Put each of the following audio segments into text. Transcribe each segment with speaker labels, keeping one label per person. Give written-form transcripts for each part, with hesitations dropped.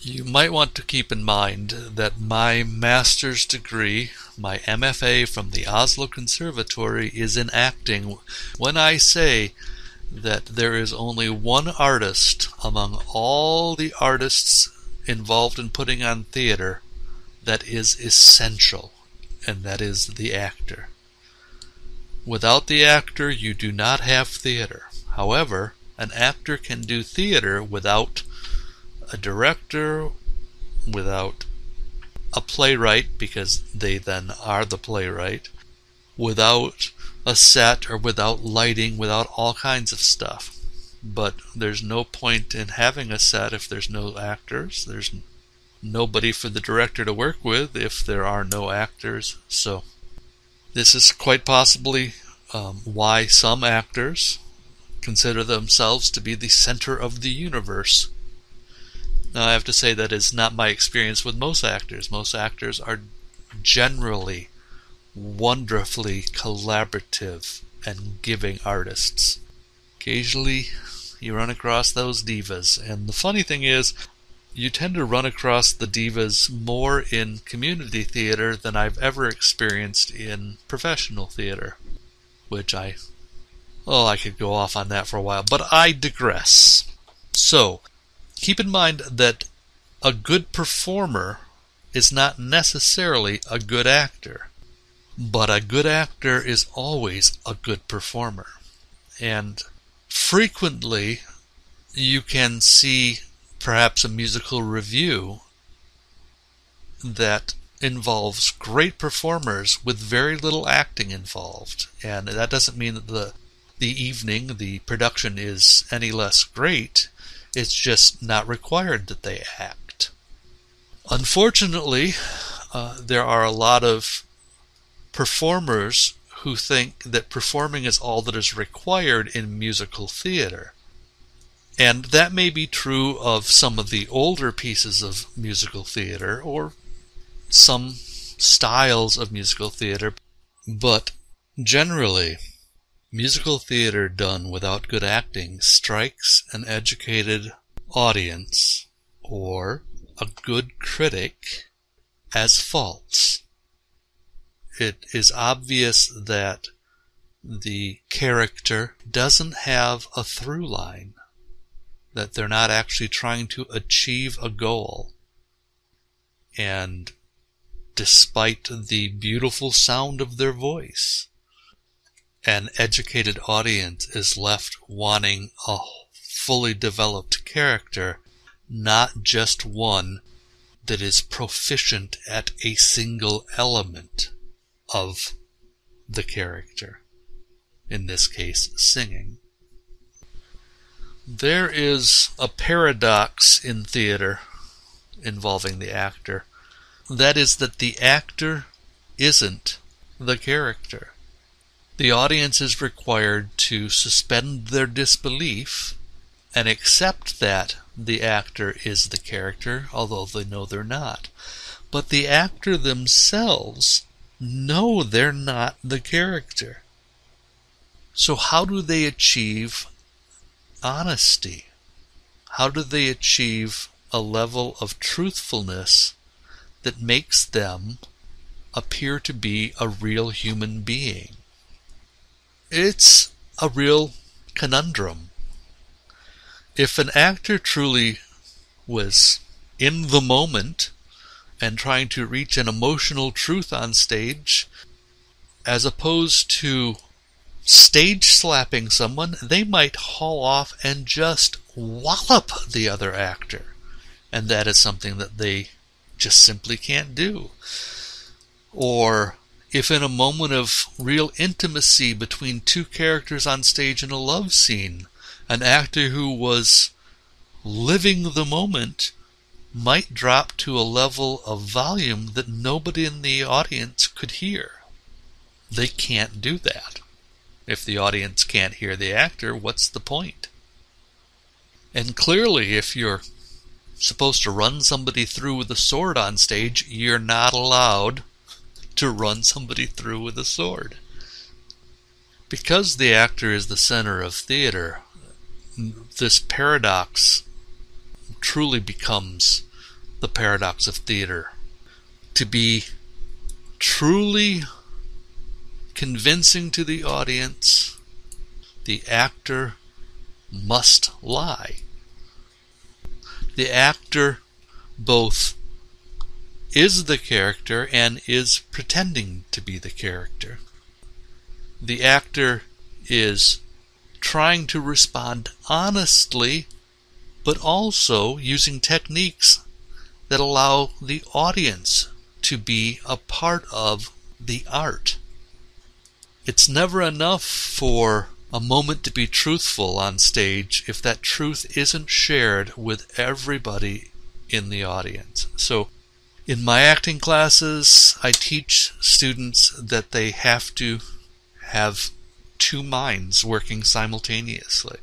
Speaker 1: You might want to keep in mind that my master's degree, my MFA from the Oslo Conservatory, is in acting. When I say that there is only one artist among all the artists involved in putting on theater that is essential, and that is the actor. Without the actor, you do not have theater. However, an actor can do theater without a director, without a playwright, because they then are the playwright, without a set or without lighting, without all kinds of stuff. But there's no point in having a set if there's no actors. There's nobody for the director to work with if there are no actors. So this is quite possibly why some actors consider themselves to be the center of the universe. Now, I have to say that is not my experience with most actors. Most actors are generally wonderfully collaborative and giving artists. Occasionally, you run across those divas, and the funny thing is, you tend to run across the divas more in community theater than I've ever experienced in professional theater, which I could go off on that for a while, but I digress. So, keep in mind that a good performer is not necessarily a good actor, but a good actor is always a good performer. And frequently, you can see perhaps a musical review that involves great performers with very little acting involved. And that doesn't mean that the evening, the production is any less great. It's just not required that they act. Unfortunately, there are a lot of performers who think that performing is all that is required in musical theater. And that may be true of some of the older pieces of musical theater or some styles of musical theater, but generally, musical theater done without good acting strikes an educated audience or a good critic as false. It is obvious that the character doesn't have a through line, that they're not actually trying to achieve a goal. And despite the beautiful sound of their voice, an educated audience is left wanting a fully developed character, not just one that is proficient at a single element of the character, in this case, singing. There is a paradox in theater involving the actor. That is that the actor isn't the character. The audience is required to suspend their disbelief and accept that the actor is the character, although they know they're not. But the actor themselves know they're not the character. So how do they achieve honesty? How do they achieve a level of truthfulness that makes them appear to be a real human being? It's a real conundrum. If an actor truly was in the moment and trying to reach an emotional truth on stage, as opposed to stage slapping someone, they might haul off and just wallop the other actor. And that is something that they just simply can't do. Or if in a moment of real intimacy between two characters on stage in a love scene, an actor who was living the moment might drop to a level of volume that nobody in the audience could hear. They can't do that. If the audience can't hear the actor, what's the point? And clearly, if you're supposed to run somebody through with a sword on stage, you're not allowed to run somebody through with a sword. Because the actor is the center of theater, this paradox truly becomes the paradox of theater. To be truly convincing to the audience, the actor must lie. The actor both is the character and is pretending to be the character. The actor is trying to respond honestly, but also using techniques that allow the audience to be a part of the art. It's never enough for a moment to be truthful on stage if that truth isn't shared with everybody in the audience. So in my acting classes, I teach students that they have to have two minds working simultaneously.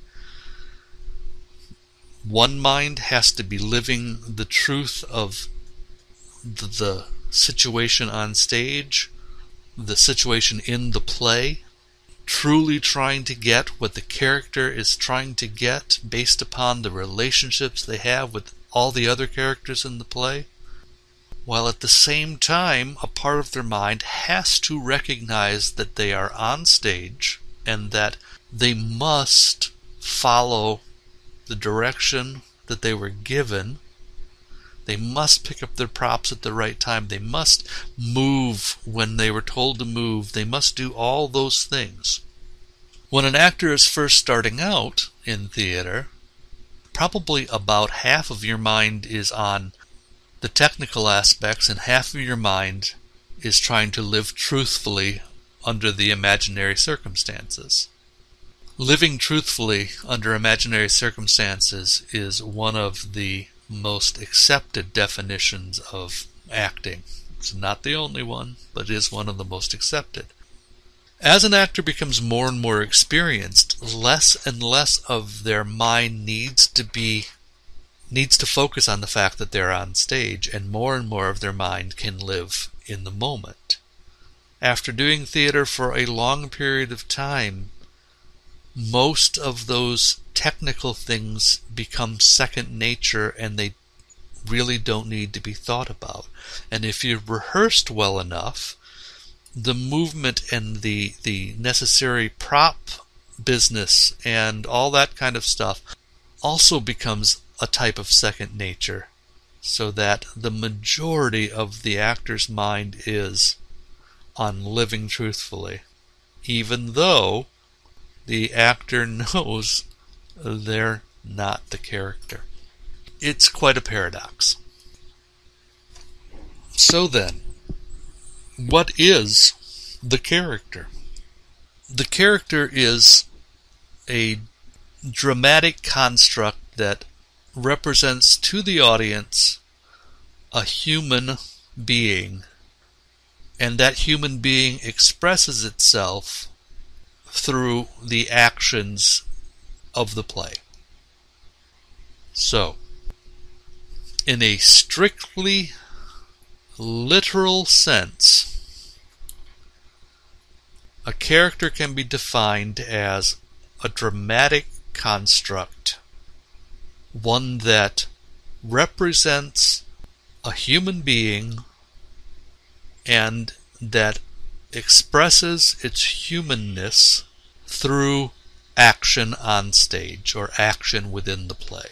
Speaker 1: One mind has to be living the truth of the situation on stage, the situation in the play, truly trying to get what the character is trying to get based upon the relationships they have with all the other characters in the play, while at the same time a part of their mind has to recognize that they are on stage and that they must follow the direction that they were given. They must pick up their props at the right time. They must move when they were told to move. They must do all those things. When an actor is first starting out in theater, probably about half of your mind is on the technical aspects and half of your mind is trying to live truthfully under the imaginary circumstances. Living truthfully under imaginary circumstances is one of the most accepted definitions of acting. It's not the only one, but it is one of the most accepted. As an actor becomes more and more experienced, less and less of their mind needs to focus on the fact that they're on stage, and more of their mind can live in the moment. After doing theater for a long period of time, most of those technical things become second nature and they really don't need to be thought about. And if you've rehearsed well enough, the movement and the necessary prop business and all that kind of stuff also becomes a type of second nature, so that the majority of the actor's mind is on living truthfully, even though the actor knows they're not the character. It's quite a paradox. So then, what is the character? The character is a dramatic construct that represents to the audience a human being, and that human being expresses itself through the actions of the play. So, in a strictly literal sense, a character can be defined as a dramatic construct, one that represents a human being and that expresses its humanness through action on stage or action within the play.